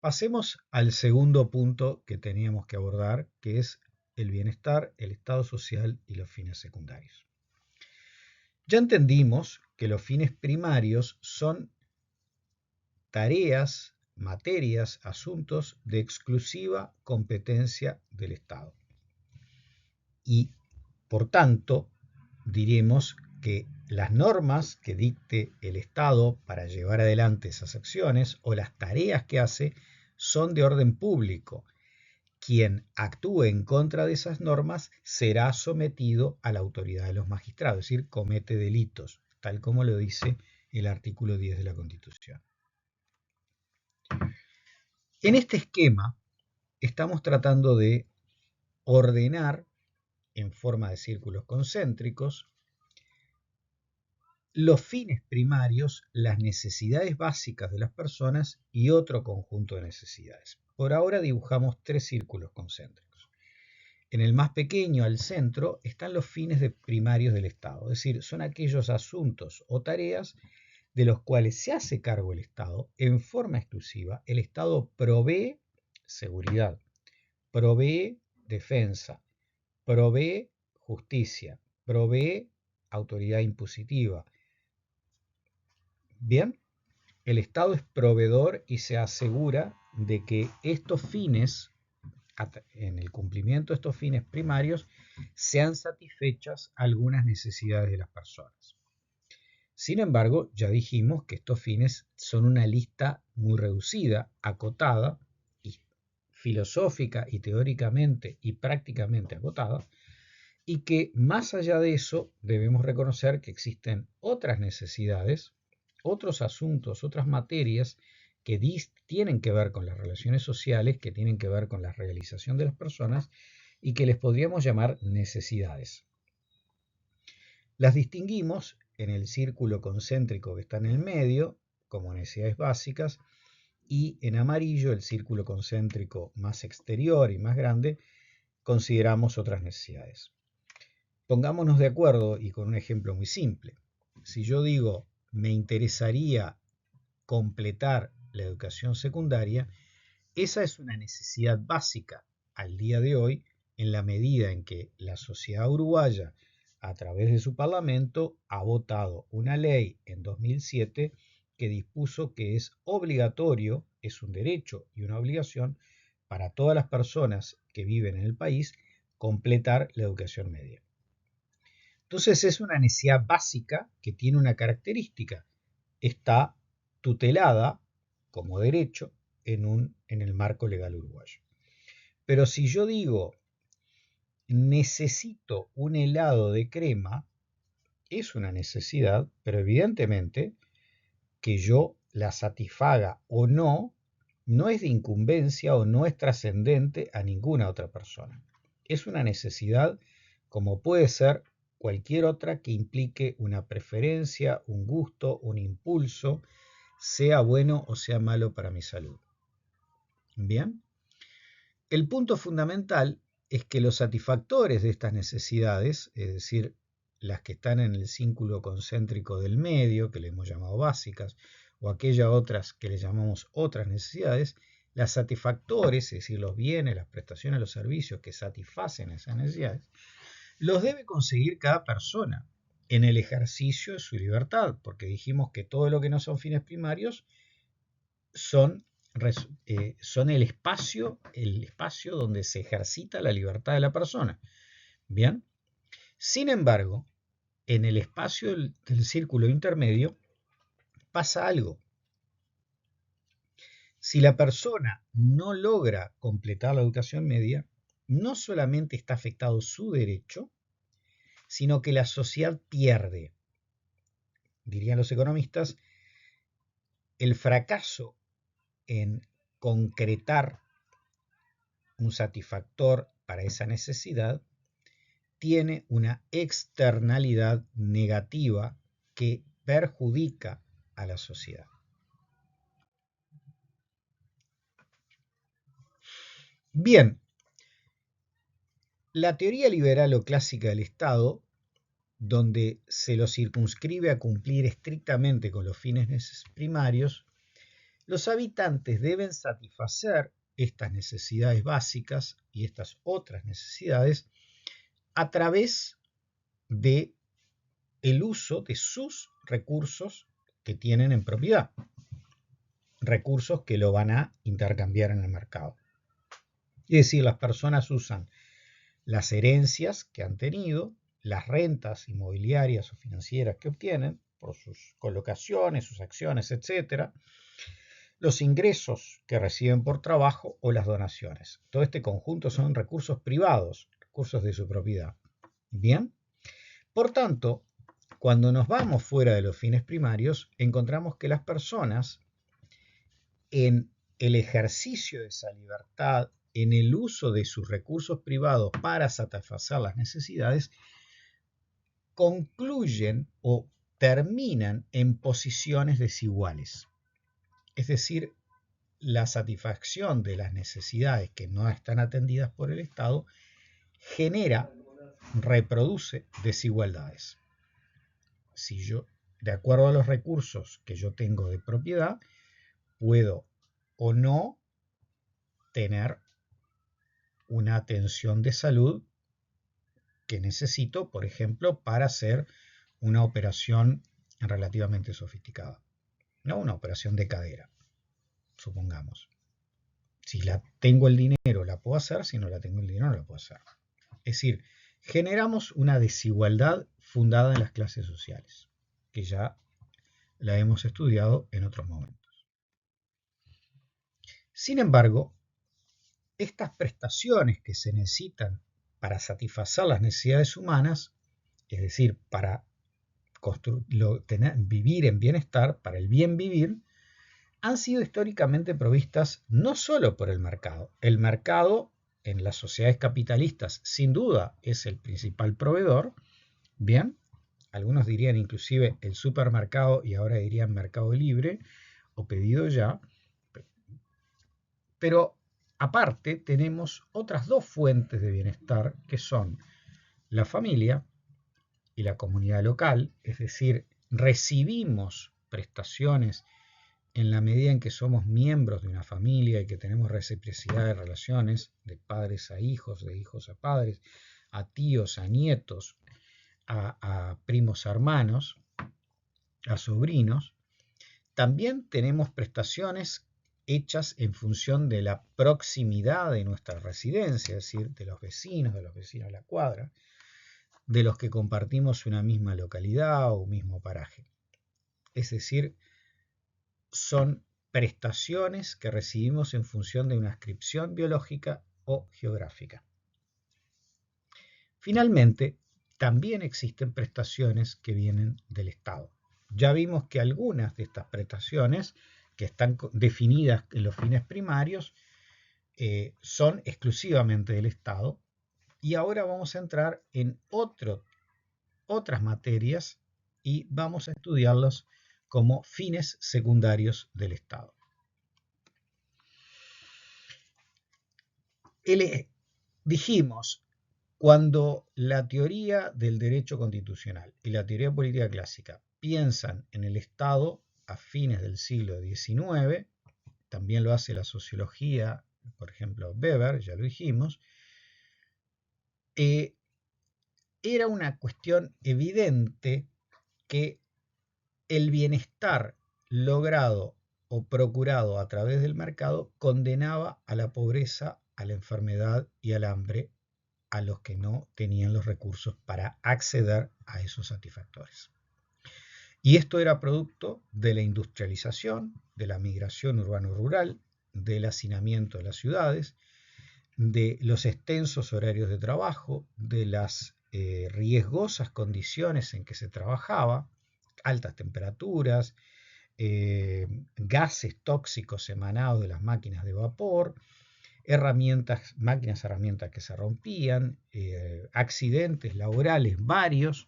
Pasemos al segundo punto que teníamos que abordar, que es el bienestar, el estado social y los fines secundarios. Ya entendimos que los fines primarios son tareas, materias, asuntos de exclusiva competencia del Estado. Y, por tanto, diremos que las normas que dicte el Estado para llevar adelante esas acciones o las tareas que hace son de orden público. Quien actúe en contra de esas normas será sometido a la autoridad de los magistrados, es decir, comete delitos, tal como lo dice el artículo 10 de la Constitución. En este esquema estamos tratando de ordenar en forma de círculos concéntricos los fines primarios, las necesidades básicas de las personas y otro conjunto de necesidades. Por ahora dibujamos 3 círculos concéntricos. En el más pequeño, al centro, están los fines primarios del Estado, es decir, son aquellos asuntos o tareas de los cuales se hace cargo el Estado en forma exclusiva. El Estado provee seguridad, provee defensa, provee justicia, provee autoridad impositiva. Bien, el Estado es proveedor y se asegura de que estos fines, en el cumplimiento de estos fines primarios, sean satisfechas algunas necesidades de las personas. Sin embargo, ya dijimos que estos fines son una lista muy reducida, acotada, y filosófica y teóricamente y prácticamente acotada, y que más allá de eso debemos reconocer que existen otras necesidades, otros asuntos, otras materias que tienen que ver con las relaciones sociales, que tienen que ver con la realización de las personas y que les podríamos llamar necesidades. Las distinguimos en el círculo concéntrico que está en el medio como necesidades básicas y en amarillo, el círculo concéntrico más exterior y más grande, consideramos otras necesidades. Pongámonos de acuerdo y con un ejemplo muy simple. Si yo digo, me interesaría completar la educación secundaria, esa es una necesidad básica al día de hoy en la medida en que la sociedad uruguaya, a través de su parlamento, ha votado una ley en 2007 que dispuso que es obligatorio, es un derecho y una obligación para todas las personas que viven en el país completar la educación media. Entonces es una necesidad básica que tiene una característica. Está tutelada como derecho en el marco legal uruguayo. Pero si yo digo, necesito un helado de crema, es una necesidad, pero evidentemente que yo la satisfaga o no, no es de incumbencia o no es trascendente a ninguna otra persona. Es una necesidad como puede ser cualquier otra que implique una preferencia, un gusto, un impulso, sea bueno o sea malo para mi salud. Bien, el punto fundamental es que los satisfactores de estas necesidades, es decir, las que están en el círculo concéntrico del medio, que le hemos llamado básicas, o aquellas otras que le llamamos otras necesidades, las satisfactores, es decir, los bienes, las prestaciones, los servicios que satisfacen esas necesidades, los debe conseguir cada persona en el ejercicio de su libertad, porque dijimos que todo lo que no son fines primarios son el espacio donde se ejercita la libertad de la persona. Bien, sin embargo, en el espacio del círculo intermedio pasa algo. Si la persona no logra completar la educación media, no solamente está afectado su derecho, sino que la sociedad pierde, dirían los economistas, el fracaso en concretar un satisfactor para esa necesidad tiene una externalidad negativa que perjudica a la sociedad. Bien, la teoría liberal o clásica del Estado, donde se lo circunscribe a cumplir estrictamente con los fines primarios, Los habitantes deben satisfacer estas necesidades básicas y estas otras necesidades a través de el uso de sus recursos que tienen en propiedad, recursos que lo van a intercambiar en el mercado. Es decir, las personas usan las herencias que han tenido, las rentas inmobiliarias o financieras que obtienen por sus colocaciones, sus acciones, etc., los ingresos que reciben por trabajo o las donaciones. Todo este conjunto son recursos privados, recursos de su propiedad. Bien, por tanto, cuando nos vamos fuera de los fines primarios, encontramos que las personas, en el ejercicio de esa libertad, en el uso de sus recursos privados para satisfacer las necesidades, concluyen o terminan en posiciones desiguales. Es decir, la satisfacción de las necesidades que no están atendidas por el Estado genera, reproduce desigualdades. Si yo, de acuerdo a los recursos que yo tengo de propiedad, puedo o no tener una atención de salud que necesito, por ejemplo, para hacer una operación relativamente sofisticada, no una operación de cadera, supongamos. Si tengo el dinero, la puedo hacer; si no la tengo el dinero, no la puedo hacer. Es decir, generamos una desigualdad fundada en las clases sociales, que ya la hemos estudiado en otros momentos. Sin embargo, estas prestaciones que se necesitan para satisfacer las necesidades humanas, es decir, para vivir en bienestar, para el bien vivir, han sido históricamente provistas no solo por el mercado. El mercado en las sociedades capitalistas sin duda es el principal proveedor. Bien, algunos dirían inclusive el supermercado y ahora dirían mercado libre o pedido ya. Pero aparte tenemos otras dos fuentes de bienestar que son la familia y la comunidad local, es decir, recibimos prestaciones en la medida en que somos miembros de una familia y que tenemos reciprocidad de relaciones, de padres a hijos, de hijos a padres, a tíos, a nietos, a primos a hermanos, a sobrinos. También tenemos prestaciones hechas en función de la proximidad de nuestra residencia, es decir, de los vecinos de la cuadra, de los que compartimos una misma localidad o un mismo paraje. Es decir, son prestaciones que recibimos en función de una adscripción biológica o geográfica. Finalmente, también existen prestaciones que vienen del Estado. Ya vimos que algunas de estas prestaciones, que están definidas en los fines primarios, son exclusivamente del Estado, y ahora vamos a entrar en otras materias y vamos a estudiarlos como fines secundarios del Estado. Dijimos, cuando la teoría del derecho constitucional y la teoría política clásica piensan en el Estado a fines del siglo XIX, también lo hace la sociología, por ejemplo Weber, ya lo dijimos, era una cuestión evidente que el bienestar logrado o procurado a través del mercado condenaba a la pobreza, a la enfermedad y al hambre a los que no tenían los recursos para acceder a esos satisfactores. Y esto era producto de la industrialización, de la migración urbano-rural, del hacinamiento de las ciudades, de los extensos horarios de trabajo, de las riesgosas condiciones en que se trabajaba, altas temperaturas, gases tóxicos emanados de las máquinas de vapor, máquinas herramientas que se rompían, accidentes laborales varios,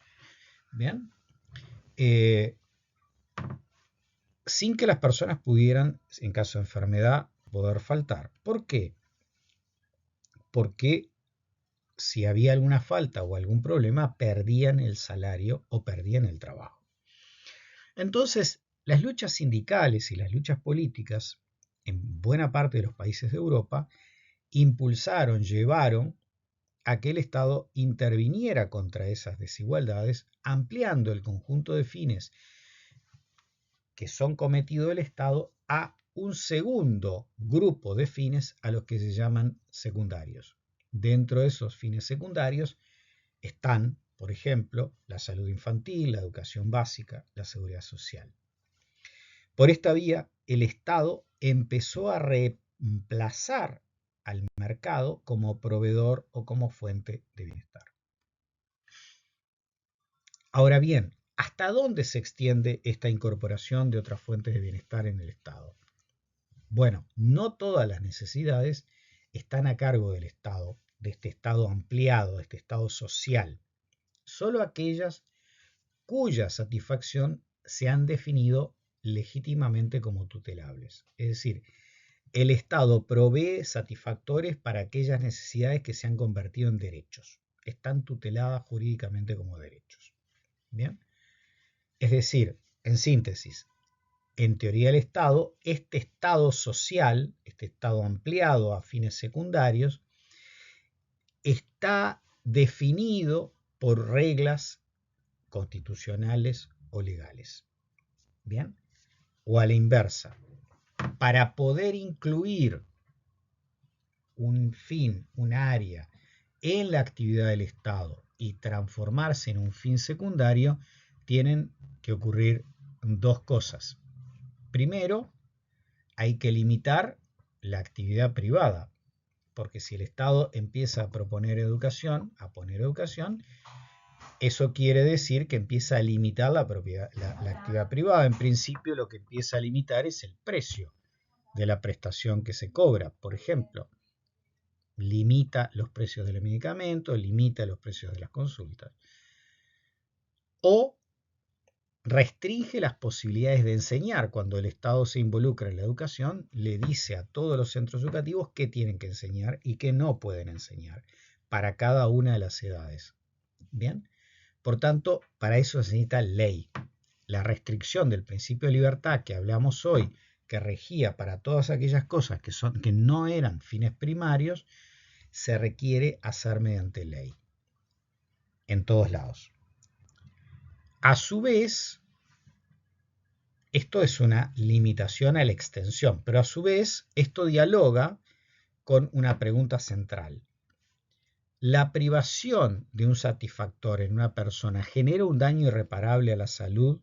¿bien? Sin que las personas pudieran, en caso de enfermedad, poder faltar. ¿Por qué? Porque si había alguna falta o algún problema, perdían el salario o perdían el trabajo. Entonces, las luchas sindicales y las luchas políticas en buena parte de los países de Europa, impulsaron, llevaron a que el Estado interviniera contra esas desigualdades, ampliando el conjunto de fines que son cometidos del Estado a un segundo grupo de fines a los que se llaman secundarios. Dentro de esos fines secundarios están, por ejemplo, la salud infantil, la educación básica, la seguridad social. Por esta vía, el Estado empezó a reemplazar al mercado como proveedor o como fuente de bienestar. Ahora bien, ¿hasta dónde se extiende esta incorporación de otras fuentes de bienestar en el Estado? Bueno, no todas las necesidades están a cargo del Estado, de este Estado ampliado, de este Estado social. Solo aquellas cuya satisfacción se han definido legítimamente como tutelables. Es decir, el Estado provee satisfactores para aquellas necesidades que se han convertido en derechos. Están tuteladas jurídicamente como derechos. ¿Bien? Es decir, en síntesis, en teoría del Estado, este Estado social, este Estado ampliado a fines secundarios, está definido por reglas constitucionales o legales. ¿Bien? O a la inversa, para poder incluir un fin, un área en la actividad del Estado y transformarse en un fin secundario, tienen que ocurrir dos cosas. Primero, hay que limitar la actividad privada, porque si el Estado empieza a poner educación, eso quiere decir que empieza a limitar la actividad privada. En principio, lo que empieza a limitar es el precio de la prestación que se cobra. Por ejemplo, limita los precios de los medicamentos, limita los precios de las consultas. O restringe las posibilidades de enseñar. Cuando el Estado se involucra en la educación, le dice a todos los centros educativos qué tienen que enseñar y qué no pueden enseñar para cada una de las edades. ¿Bien? Por tanto, para eso se necesita ley. La restricción del principio de libertad que hablamos hoy, que regía para todas aquellas cosas que no eran fines primarios, se requiere hacer mediante ley, en todos lados. A su vez, esto es una limitación a la extensión, pero a su vez esto dialoga con una pregunta central. ¿La privación de un satisfactor en una persona genera un daño irreparable a la salud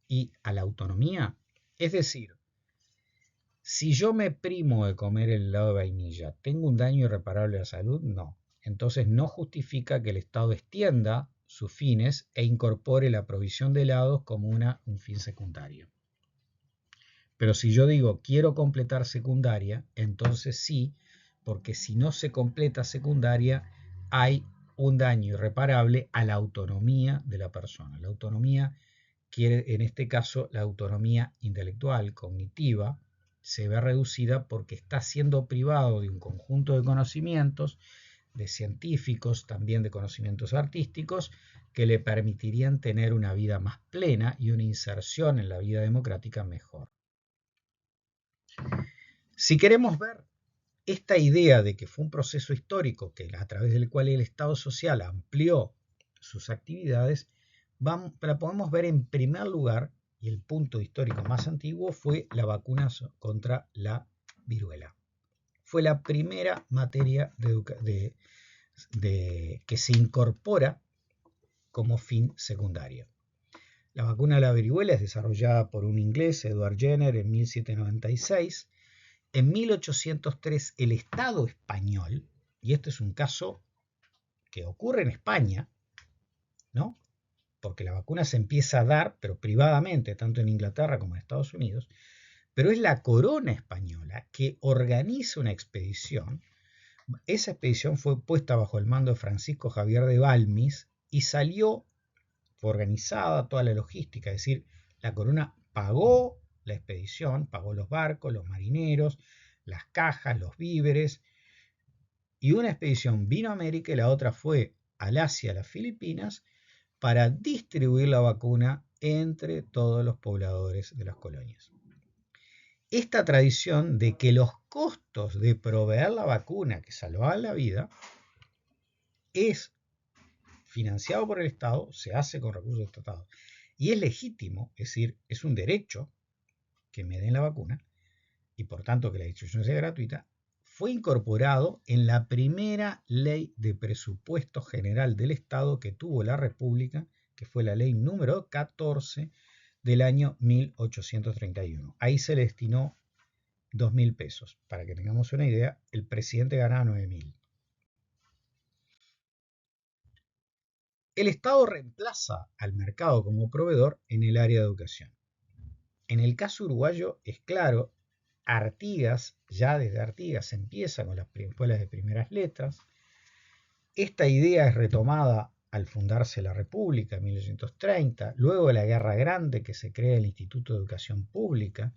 y a la autonomía? Es decir, si yo me primo de comer el helado de vainilla, ¿tengo un daño irreparable a la salud? No. Entonces no justifica que el Estado extienda sus fines e incorpore la provisión de helados como un fin secundario. Pero si yo digo quiero completar secundaria, entonces sí, porque si no se completa secundaria hay un daño irreparable a la autonomía de la persona. La autonomía quiere, en este caso, la autonomía intelectual, cognitiva, se ve reducida porque está siendo privado de un conjunto de conocimientos, de científicos, también de conocimientos artísticos, que le permitirían tener una vida más plena y una inserción en la vida democrática mejor. Si queremos ver esta idea de que fue un proceso histórico a través del cual el Estado social amplió sus actividades, la podemos ver en primer lugar, y el punto histórico más antiguo fue la vacuna contra la viruela. Fue la primera materia que se incorpora como fin secundario. La vacuna de la viruela es desarrollada por un inglés, Edward Jenner, en 1796. En 1803 el Estado español, y este es un caso que ocurre en España, ¿no? Porque la vacuna se empieza a dar, pero privadamente, tanto en Inglaterra como en Estados Unidos, pero es la corona española que organiza una expedición. Esa expedición fue puesta bajo el mando de Francisco Javier de Balmis y fue organizada toda la logística, es decir, la corona pagó la expedición, pagó los barcos, los marineros, las cajas, los víveres, y una expedición vino a América y la otra fue al Asia, a las Filipinas, para distribuir la vacuna entre todos los pobladores de las colonias. esta tradición de que los costos de proveer la vacuna que salvaba la vida es financiado por el Estado, se hace con recursos estatales y es legítimo, es decir, es un derecho que me den la vacuna y por tanto que la distribución sea gratuita, fue incorporado en la primera ley de presupuesto general del Estado que tuvo la República, que fue la ley número 14 del año 1831. Ahí se le destinó 2.000 pesos. Para que tengamos una idea, el presidente ganaba 9.000. El Estado reemplaza al mercado como proveedor en el área de educación. En el caso uruguayo es claro, Artigas, ya desde Artigas se empieza con las escuelas de primeras letras. Esta idea es retomada al fundarse la República en 1830, luego de la Guerra Grande que se crea el Instituto de Educación Pública,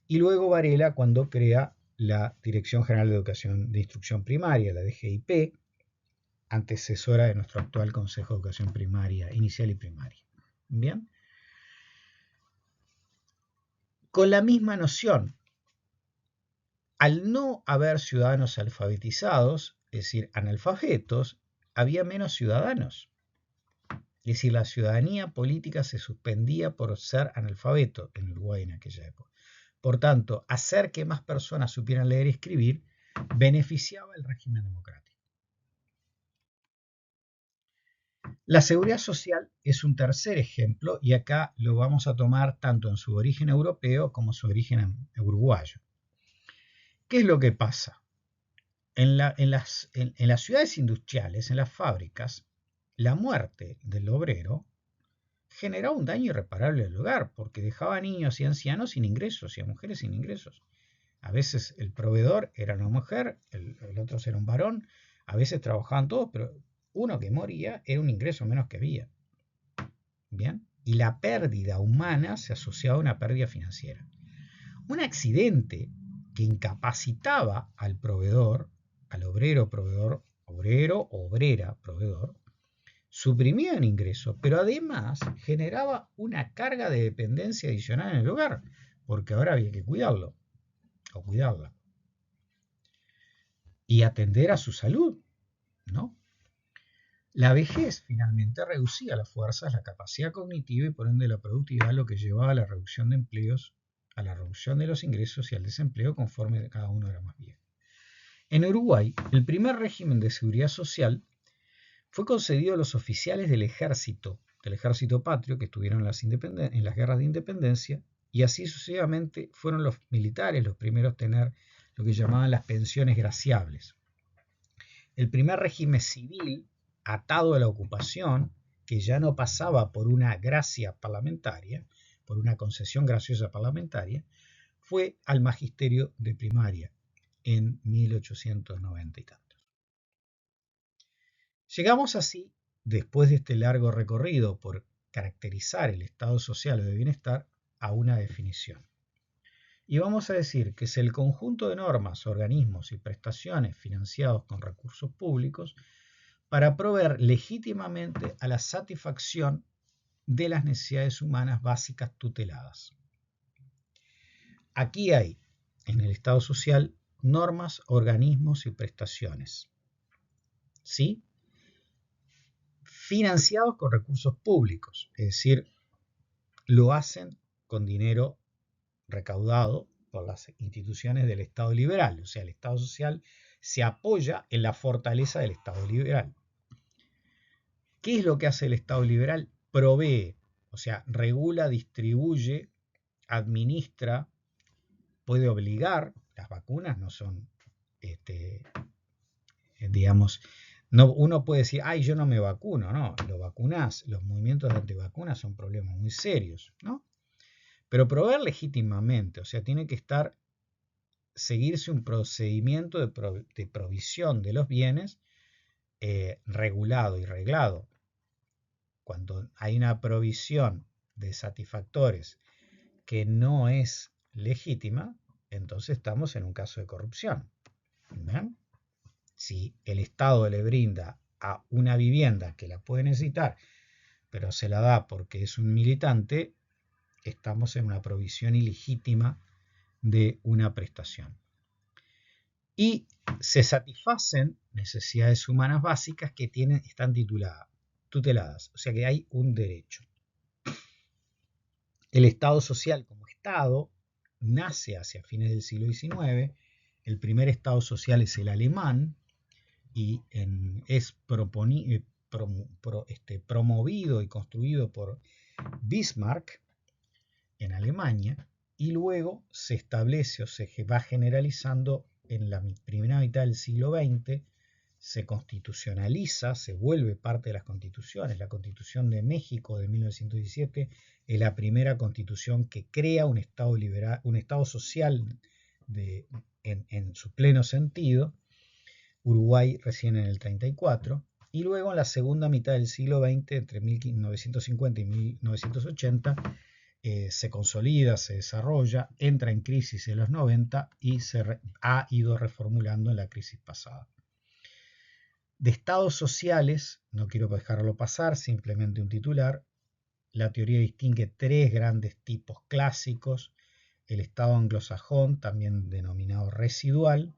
y luego Varela cuando crea la Dirección General de Educación de Instrucción Primaria, la DGIP, antecesora de nuestro actual Consejo de Educación Primaria, Inicial y Primaria. Bien. Con la misma noción, al no haber ciudadanos alfabetizados, es decir, analfabetos, había menos ciudadanos. Es decir, la ciudadanía política se suspendía por ser analfabeto en Uruguay en aquella época. Por tanto, hacer que más personas supieran leer y escribir beneficiaba el régimen democrático. La seguridad social es un tercer ejemplo y acá lo vamos a tomar tanto en su origen europeo como su origen uruguayo. ¿Qué es lo que pasa? En las ciudades industriales, en las fábricas, la muerte del obrero generaba un daño irreparable al hogar porque dejaba a niños y ancianos sin ingresos y a mujeres sin ingresos. A veces el proveedor era una mujer, el otro era un varón, a veces trabajaban todos, pero uno que moría era un ingreso menos que había. ¿Bien? Y la pérdida humana se asociaba a una pérdida financiera. Un accidente que incapacitaba al proveedor, al obrero proveedor, obrero, obrera proveedor, suprimía el ingreso, pero además generaba una carga de dependencia adicional en el hogar, porque ahora había que cuidarlo o cuidarla y atender a su salud, ¿no? La vejez finalmente reducía las fuerzas, la capacidad cognitiva y por ende la productividad, lo que llevaba a la reducción de empleos, a la reducción de los ingresos y al desempleo conforme cada uno era más viejo. En Uruguay, el primer régimen de seguridad social fue concedido a los oficiales del ejército patrio que estuvieron en las guerras de independencia y así sucesivamente fueron los militares los primeros a tener lo que llamaban las pensiones graciables. El primer régimen civil atado a la ocupación, que ya no pasaba por una gracia parlamentaria, por una concesión graciosa parlamentaria, fue al magisterio de primaria en 1890 y tantos. Llegamos así, después de este largo recorrido por caracterizar el estado social o de bienestar, a una definición. Y vamos a decir que es el conjunto de normas, organismos y prestaciones financiados con recursos públicos para proveer legítimamente a la satisfacción de las necesidades humanas básicas tuteladas. Aquí hay, en el Estado social, normas, organismos y prestaciones, ¿sí? Financiados con recursos públicos, es decir, lo hacen con dinero recaudado por las instituciones del Estado liberal, o sea, el Estado social se apoya en la fortaleza del Estado liberal. ¿Qué es lo que hace el Estado liberal? Provee, o sea, regula, distribuye, administra, puede obligar. Las vacunas no son, digamos, no, uno puede decir, ay, yo no me vacuno, no, lo vacunás, los movimientos de antivacunas son problemas muy serios, ¿no? Pero proveer legítimamente, o sea, tiene que seguirse un procedimiento de provisión de los bienes regulado y reglado. Cuando hay una provisión de satisfactores que no es legítima, entonces estamos en un caso de corrupción. ¿Ven? Si el Estado le brinda a una vivienda que la puede necesitar, pero se la da porque es un militante, estamos en una provisión ilegítima de una prestación. Y se satisfacen necesidades humanas básicas que están tuteladas, o sea que hay un derecho. El Estado social como Estado nace hacia fines del siglo XIX. El primer Estado social es el alemán y es promovido y construido por Bismarck en Alemania, y luego se establece o se va generalizando en la primera mitad del siglo XX, se constitucionaliza, se vuelve parte de las constituciones. La Constitución de México de 1917 es la primera constitución que crea un Estado liberal, un Estado social en su pleno sentido. Uruguay recién en el 34, y luego en la segunda mitad del siglo XX, entre 1950 y 1980, se consolida, se desarrolla, entra en crisis en los 90 y ha ido reformulando en la crisis pasada. De estados sociales, no quiero dejarlo pasar, simplemente un titular. La teoría distingue tres grandes tipos clásicos: el estado anglosajón, también denominado residual,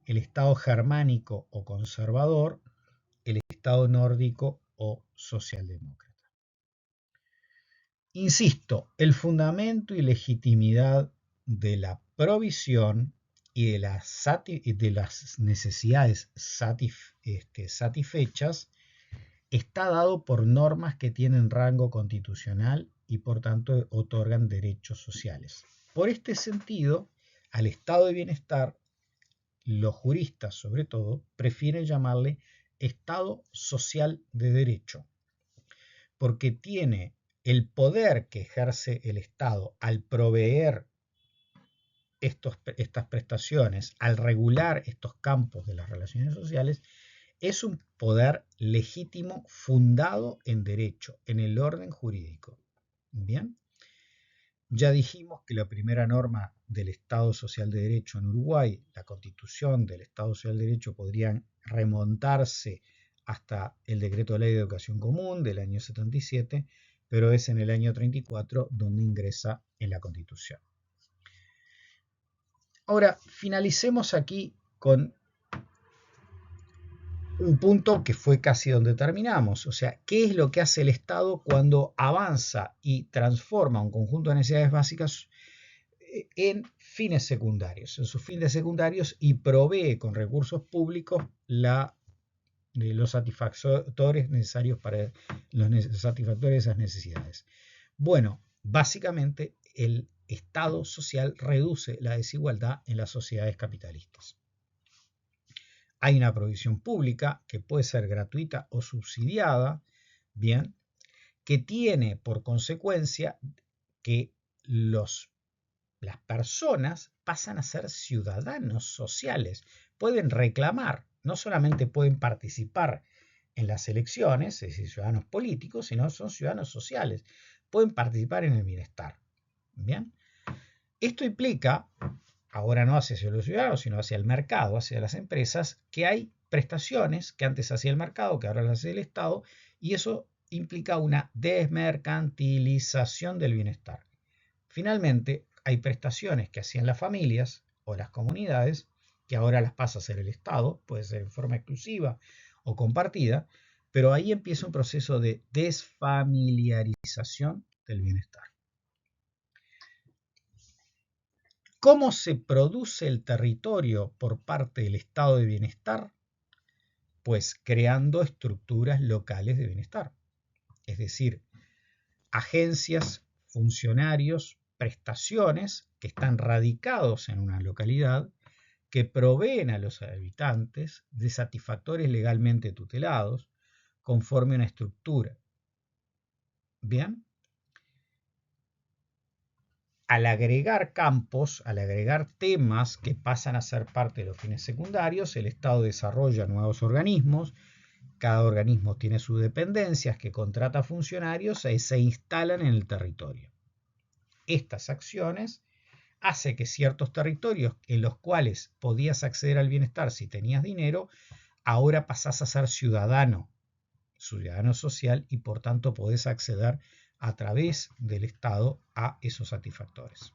el estado germánico o conservador, el estado nórdico o socialdemócrata. Insisto, el fundamento y legitimidad de la provisión y de las necesidades satisfechas está dado por normas que tienen rango constitucional y por tanto otorgan derechos sociales. Por este sentido, al estado de bienestar, los juristas sobre todo prefieren llamarle estado social de derecho, porque tiene el poder que ejerce el Estado al proveer estas prestaciones, al regular estos campos de las relaciones sociales, es un poder legítimo fundado en derecho, en el orden jurídico. Bien, ya dijimos que la primera norma del Estado Social de Derecho en Uruguay, la Constitución del Estado Social de Derecho, podrían remontarse hasta el Decreto de Ley de Educación Común del año 77, pero es en el año 34 donde ingresa en la Constitución. Ahora, finalicemos aquí con un punto que fue casi donde terminamos, o sea, ¿qué es lo que hace el Estado cuando avanza y transforma un conjunto de necesidades básicas en fines secundarios, en sus fines secundarios, y provee con recursos públicos los satisfactores necesarios para los satisfactores de esas necesidades? Bueno, básicamente el Estado social reduce la desigualdad en las sociedades capitalistas. Hay una provisión pública que puede ser gratuita o subsidiada, bien, que tiene por consecuencia que las personas pasan a ser ciudadanos sociales, pueden reclamar, no solamente pueden participar en las elecciones, es decir, ciudadanos políticos, sino son ciudadanos sociales, pueden participar en el bienestar. Bien, esto implica, ahora no hacia los ciudadanos, sino hacia el mercado, hacia las empresas, que hay prestaciones que antes hacía el mercado, que ahora las hace el Estado, y eso implica una desmercantilización del bienestar. Finalmente, hay prestaciones que hacían las familias o las comunidades, que ahora las pasa a hacer el Estado, puede ser en forma exclusiva o compartida, pero ahí empieza un proceso de desfamiliarización del bienestar. ¿Cómo se produce el territorio por parte del estado de bienestar? Pues creando estructuras locales de bienestar, es decir, agencias, funcionarios, prestaciones que están radicados en una localidad, que proveen a los habitantes de satisfactores legalmente tutelados conforme a una estructura. Bien, al agregar campos, al agregar temas que pasan a ser parte de los fines secundarios, el Estado desarrolla nuevos organismos. Cada organismo tiene sus dependencias, que contrata funcionarios y se instalan en el territorio. Estas acciones hacen que ciertos territorios en los cuales podías acceder al bienestar si tenías dinero, ahora pasás a ser ciudadano social, y por tanto podés acceder a través del Estado a esos satisfactores.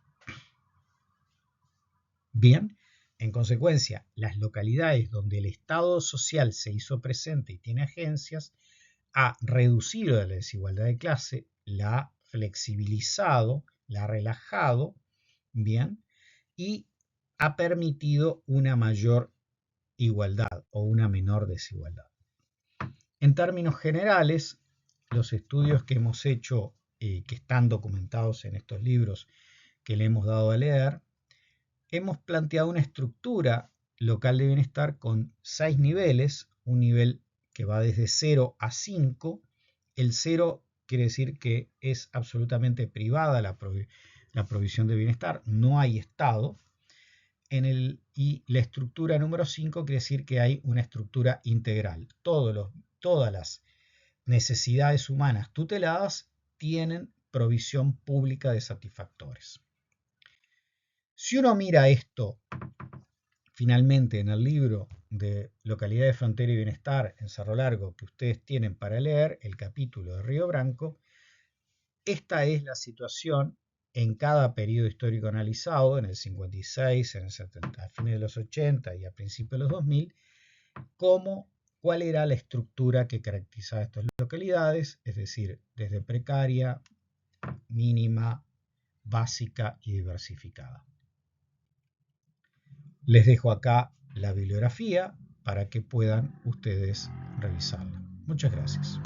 Bien, en consecuencia, las localidades donde el Estado social se hizo presente y tiene agencias, ha reducido la desigualdad de clase, la ha flexibilizado, la ha relajado, bien, y ha permitido una mayor igualdad o una menor desigualdad. En términos generales, los estudios que hemos hecho, que están documentados en estos libros que le hemos dado a leer, hemos planteado una estructura local de bienestar con 6 niveles, un nivel que va desde 0 a 5. El 0 quiere decir que es absolutamente privada la provisión de bienestar, no hay Estado. Y la estructura número 5 quiere decir que hay una estructura integral. Todas las necesidades humanas tuteladas tienen provisión pública de satisfactores. Si uno mira esto finalmente en el libro de Localidades, Frontera y Bienestar en Cerro Largo que ustedes tienen para leer, el capítulo de Río Branco, esta es la situación en cada periodo histórico analizado, en el 56, en el 70, a fines de los 80 y a principios de los 2000, cuál era la estructura que caracterizaba estas localidades, es decir, desde precaria, mínima, básica y diversificada. Les dejo acá la bibliografía para que puedan ustedes revisarla. Muchas gracias.